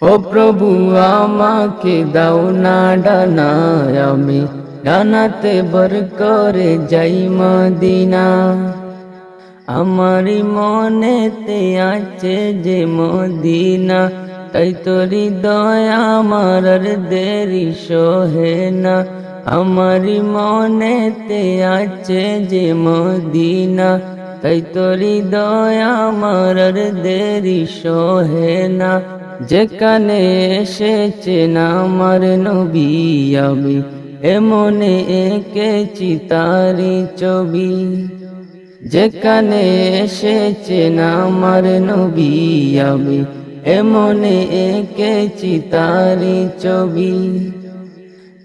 ও প্রভু আমাকে দাও না ডানা, আমি ডানাতে ভর করে যাই মদিনা। আমারি মনেতে আছে যে মদিনা, তাই তোর হৃদয় আমার আর দেরি সহে না। আমারি মনেতে আছে যে মদিনা, তাই তোর হৃদয় আমার আর দেরি সহে না। যেখানে এসেছেন আমার নবী, আমি এমনে এঁকেছি তারি ছবি। যেখানে এসেছেন আমার নবী, আমি এমনে এঁকেছি তারি ছবি।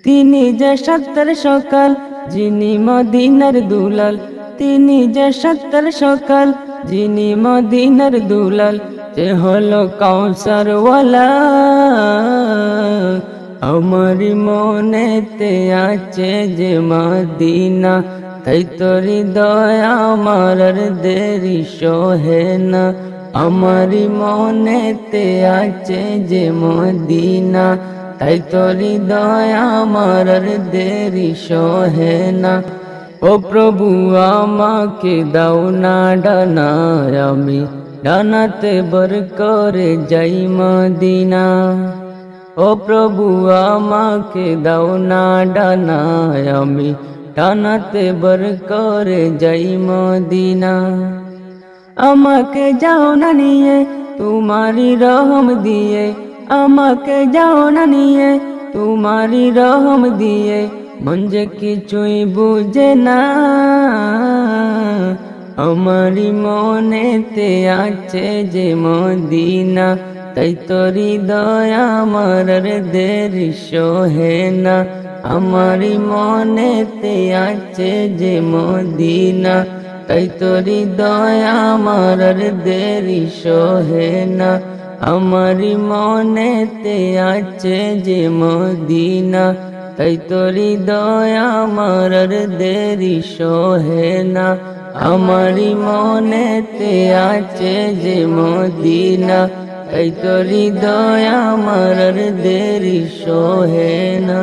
তিনি যে সত্যের সকাল, যিনি মদিনার দুলাল। তিনি যে সত্যের সকাল, যিনি মদিনার দুলাল। যে হলো কাউসার ওয়ালা, আমার মনেতে আছে যে মদিনা, তাই তোর হৃদয় আমার আর দেরি সহে না। আমার মনেতে আছে যে মদিনা, তাই তোর হৃদয় আমার আর দেরি সহে না। ও প্রভু আমাকে দাও না ডানা, আমি ডানাতে ভর করে যাই মদিনা। ও প্রভু আমাকে দাও না ডানা, আমি ডানাতে ভর করে যাই মদিনা। আমাকে যাও না নিয়ে তোমারি রহম দিয়ে, আমাকে যাও না নিয়ে তোমারি রহম দিয়ে। মন যে কিছুই বুঝে না, আমারি মনেতে আছে যে মদিনা, তাই তোর হৃদয় আমার আর দেরি সহে না। আমারি মনেতে আছে যে মদিনা, তাই তোর হৃদয় আমার আর দেরি সহে না। আমারি মনেতে আছে যে মদিনা, তাই তোর হৃদয় আমার আর দেরি সহে না। আমারি মনেতে আছে যে মদিনা, তাই তোর হৃদয় আমার আর দেরি সহে না।